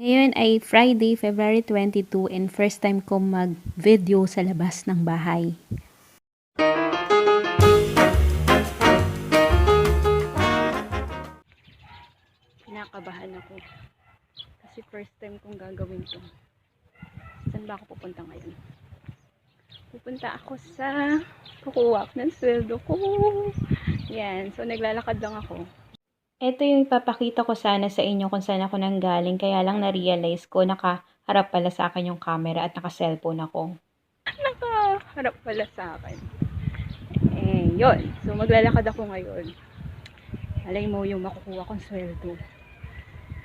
Ngayon ay Friday, February 22 and first time ko mag-video sa labas ng bahay. Kinakabahan ako kasi first time kong gagawin to. Saan ba ako pupunta ngayon? Pupunta ako sa kukuha ng sweldo ko. Yan, so naglalakad lang ako. Ito yung ipapakita ko sana sa inyo kung saan ako nanggaling. Kaya lang na-realize ko, nakaharap pala sa akin yung camera at naka-cellphone ako. Nakaharap pala sa akin. Yun. So, maglalakad ako ngayon. Alay mo yung makukuha kong sweldo.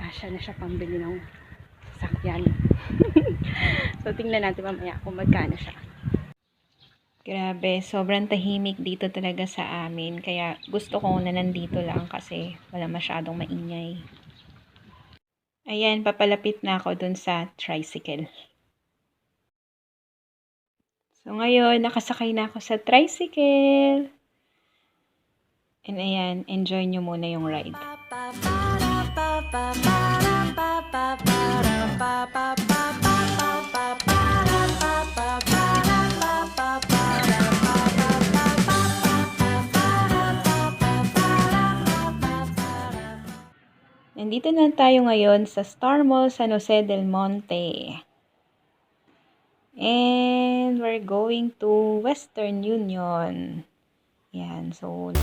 Kasya na siya pambili ng sasakyan. So, tingnan natin mamaya kung magkano siya. Grabe, sobrang tahimik dito talaga sa amin. Kaya gusto ko na nandito lang kasi wala masyadong maingay. Ayan, papalapit na ako dun sa tricycle. So ngayon, nakasakay na ako sa tricycle. And ayan, enjoy nyo muna yung ride. Nandito na tayo ngayon sa Star Mall San Jose del Monte. And we're going to Western Union. Yan, so...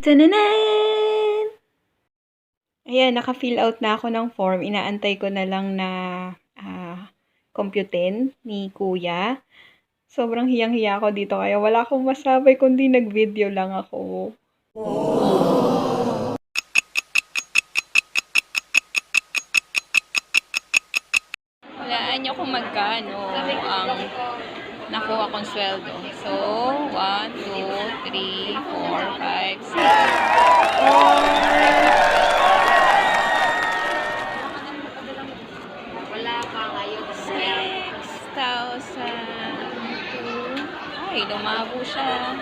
Tananan! Ayan, naka-fill out na ako ng form. Inaantay ko na lang na computin ni Kuya. Sobrang hiyang-hiya ako dito kaya wala akong masabi kundi nag-video lang ako. Walaan nyo kung magkano ang nakuha kong sweldo. So, 1, 2, 3, 4, 5, 6. Wala pa ngayon. 6,002. Ay, lumabo siya.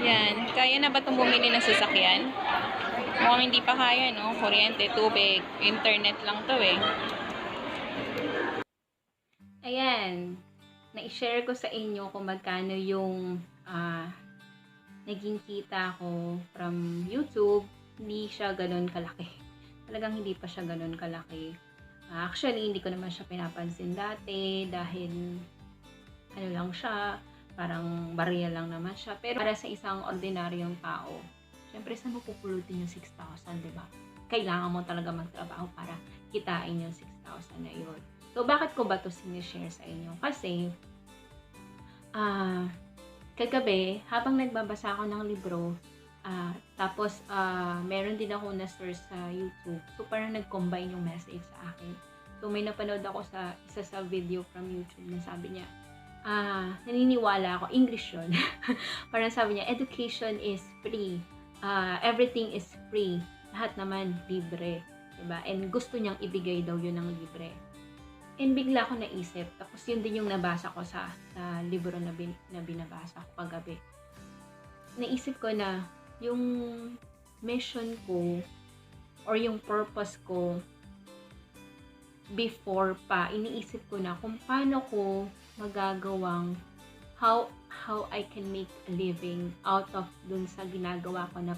Yan. Kaya na ba itong bumili ng sasakyan? Mukhang hindi pa kaya, no? Kuryente, tubig, internet lang to eh. Ayan. Na-share ko sa inyo kung magkano yung naging kita ko from YouTube. Hindi siya ganun kalaki. Talagang hindi pa siya ganun kalaki. Actually, hindi ko naman siya pinapansin dati dahil ano lang siya, parang barya lang naman siya. Pero para sa isang ordinaryong tao, syempre saan mo pupulutin yung 6,000, diba? Kailangan mo talaga magtrabaho para kitain yung 6,000 na yun. So, bakit ko ba ito sinishare sa inyo? Kasi, kagabi, habang nagbabasa ako ng libro, tapos, meron din ako na-search sa YouTube. So, parang nag-combine yung message sa akin. So, may napanood ako sa isa sa video from YouTube na sabi niya, naniniwala ako, English yun. Parang sabi niya, education is free. Everything is free. Lahat naman libre. Diba? And gusto niyang ibigay daw yun ng libre. And bigla ako naisip, tapos yun din yung nabasa ko sa libro na binabasa ko kagabi. Naisip ko na yung mission ko or yung purpose ko before pa, iniisip ko na kung paano ko magagawang how how I can make a living out of dun sa ginagawa ko na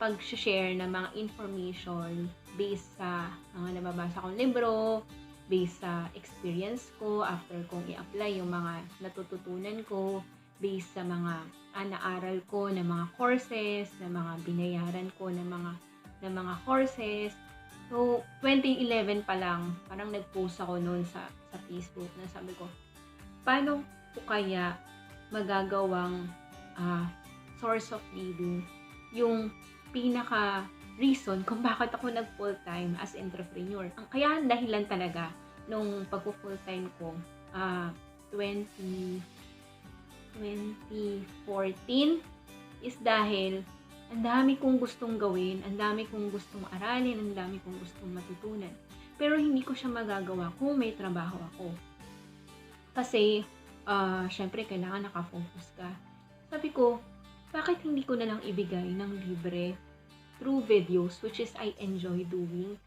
pag-share ng mga information based sa mga nababasa kong libro, based sa experience ko after kong i-apply yung mga natututunan ko, based sa mga naaral ko na mga courses, na mga binayaran ko na mga courses. So, 2011 pa lang, parang nag-post ako noon sa Facebook na sabi ko, paano ko kaya magagawang source of living yung pinaka reason kung bakit ako nag full-time as entrepreneur. Kaya ang dahilan talaga nung pagpo-full-time ko 2014 is dahil ang dami kong gustong gawin, ang dami kong gustong aralin, ang dami kong gustong matutunan. Pero hindi ko siya magagawa kung may trabaho ako. Kasi, syempre, kailangan nakafocus ka. Sabi ko, bakit hindi ko na lang ibigay ng libre through videos, which is I enjoy doing,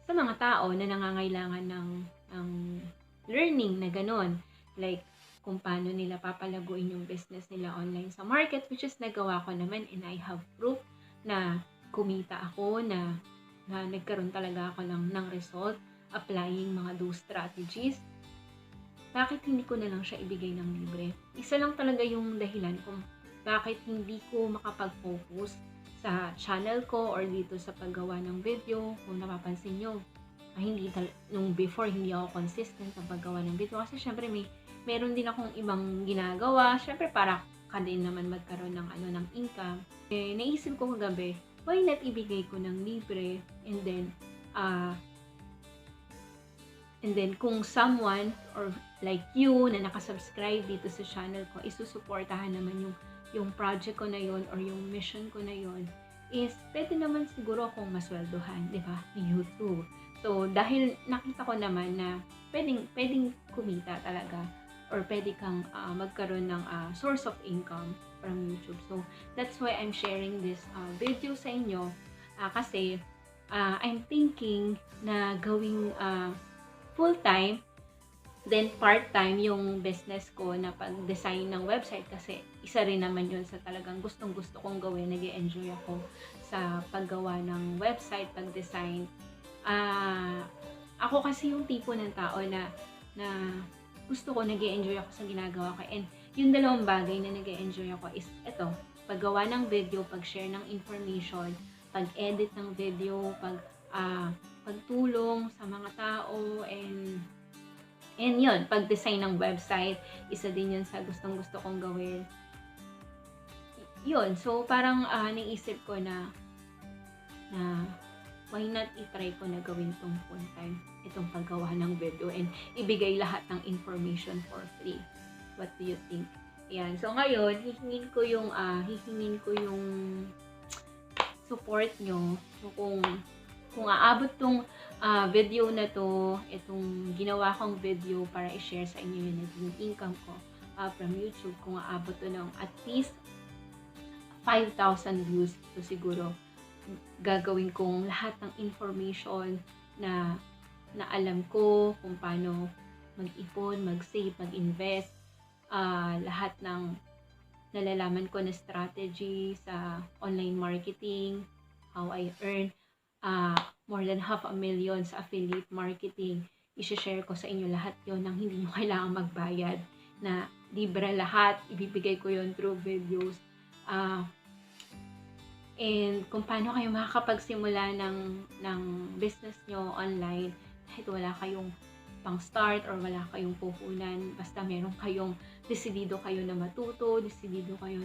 sa mga tao na nangangailangan ng learning na ganon. Like, kung paano nila papalaguin yung business nila online sa market, which is nagawa ko naman and I have proof na kumita ako, na nagkaroon talaga ako ng result applying mga those strategies. Bakit hindi ko na lang siya ibigay ng libre? Isa lang talaga yung dahilan kung bakit hindi ko makapag-focus sa channel ko or dito sa paggawa ng video. Kung napapansin nyo, nung before hindi ako consistent sa paggawa ng video kasi syempre meron din akong ibang ginagawa. Syempre para ka din naman magkaroon ng income. Naisip ko kagabi, why not ibigay ko ng libre and then kung someone or like you na nakasubscribe dito sa channel ko, isusuportahan naman yung project ko na yon or yung mission ko na yon, is pwede naman siguro akong masweldohan, di ba, ni YouTube. So, dahil nakita ko naman na pwedeng kumita talaga or pwede kang magkaroon ng source of income from YouTube. So, that's why I'm sharing this video sa inyo kasi I'm thinking na gawing full-time, then part-time yung business ko na pag-design ng website kasi isa rin naman yun sa talagang gustong-gusto kong gawin. Nag-e-enjoy ako sa paggawa ng website, pag-design. Ako kasi yung tipo ng tao na gusto ko, nag-e-enjoy ako sa ginagawa ko. And yung dalawang bagay na nag-e-enjoy ako is ito, paggawa ng video, pag-share ng information, pag-edit ng video, pagtulong sa mga tao, and yun, pag-design ng website, isa din yun sa gustong-gusto kong gawin. Yun, so parang naisip ko na why not i-try ko na gawin tong full-time, itong paggawa ng video and ibigay lahat ng information for free. What do you think? Ayan, so ngayon, hihingin ko yung support nyo. So kung aabot tong video na to, itong ginawa kong video para i-share sa inyo yung naging income ko from YouTube, kung aabot to ng at least 5,000 views, so siguro gagawin kong lahat ng information na alam ko kung paano mag-ipon, mag-save, mag-invest, lahat ng nalalaman ko na strategy sa online marketing, how I earn more than 500,000 sa affiliate marketing. I-share ko sa inyo lahat yon nang hindi nyo kailangan magbayad, na libre lahat, ibibigay ko yon through videos. And kung paano kayo makakapagsimula ng business nyo online kahit wala kayong pang start or wala kayong puhunan, basta meron kayong desidido kayo na matuto, desidido kayo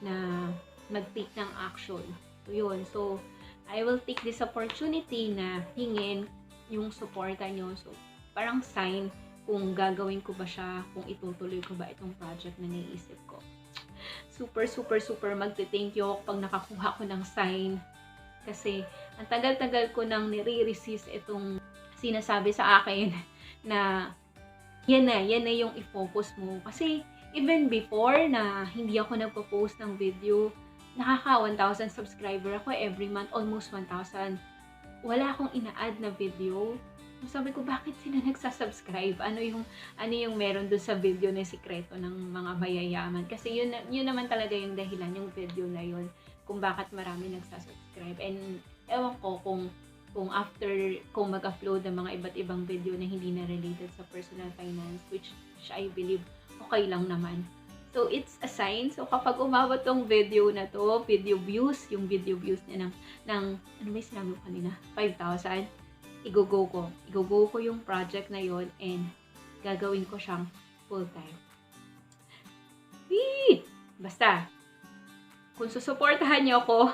na mag-take ng action. So yun, so I will take this opportunity na hingin yung suporta nyo. So parang sign kung gagawin ko ba siya, kung itutuloy ko ba itong project na naiisip ko. Super magte-thank you ako pag nakakuha ko ng sign. Kasi ang tagal-tagal ko nang nire-resist itong sinasabi sa akin na yan na yung i-focus mo. Kasi even before na hindi ako nagpo-post ng video, nakaka 1,000 subscriber ako every month, almost 1,000. Wala akong ina-add na video. Sabi ko, bakit sila nagsasubscribe? Ano yung meron doon sa video na sikreto ng mga mayayaman? Kasi yun naman talaga yung dahilan, yung video na yun, kung bakit marami nagsasubscribe. And ewan ko kung after kung mag-upload ng mga iba't ibang video na hindi na related sa personal finance, which I believe okay lang naman. So, it's a sign. So, kapag umabot tong video na to, yung video views niya ng ano ba yung sinabi ko kanina? 5,000. Igo-go ko yung project na yon and gagawin ko siyang full-time. Basta, kung susuportahan niyo ako,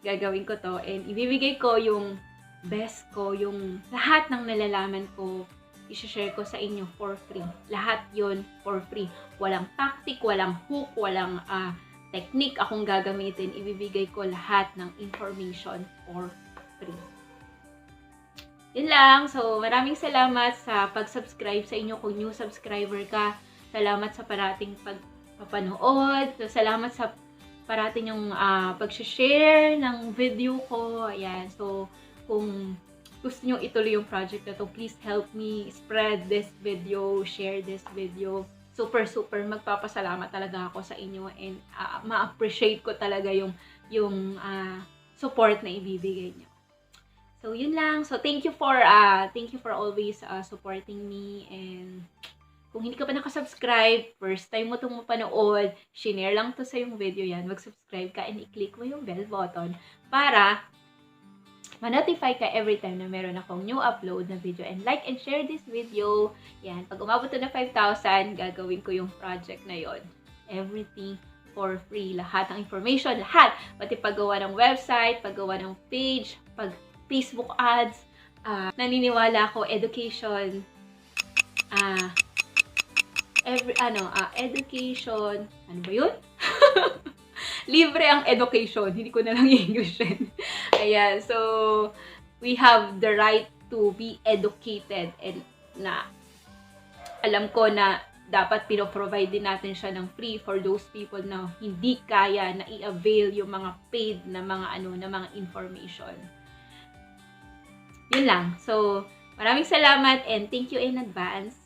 gagawin ko to and ibibigay ko yung best ko, yung lahat ng nalalaman ko, i-share ko sa inyo for free. Lahat yon for free. Walang tactic, walang hook, walang technique akong gagamitin. Ibibigay ko lahat ng information for free. Yun lang. So, maraming salamat sa pag-subscribe sa inyo kung new subscriber ka. Salamat sa parating pagpapanood. So, salamat sa parating yung pag-share ng video ko. Ayan. So, kung gusto nyo ituloy yung project na to, please help me spread this video, share this video. Super magpapasalamat talaga ako sa inyo and ma-appreciate ko talaga yung support na ibibigay nyo. So, yun lang. So, thank you for always supporting me. And kung hindi ka pa nakasubscribe, first time mo itong mapanood, share lang to sa yung video yan. Mag-subscribe ka and i-click mo yung bell button para ma-notify ka every time na meron akong new upload na video. And like and share this video. Yan. Pag umabot na 5,000, gagawin ko yung project na yon. Everything for free. Lahat ng information, lahat. Pati paggawa ng website, paggawa ng page, pag Facebook ads, naniniwala ako, education, education, ano ba yun? Libre ang education. Hindi ko na lang i-Englishin. Ayan. So, we have the right to be educated. And alam ko na dapat pinoprovide din natin siya ng free for those people na hindi kaya na i-avail yung mga paid na mga information. Yun lang. So, maraming salamat and thank you in advance.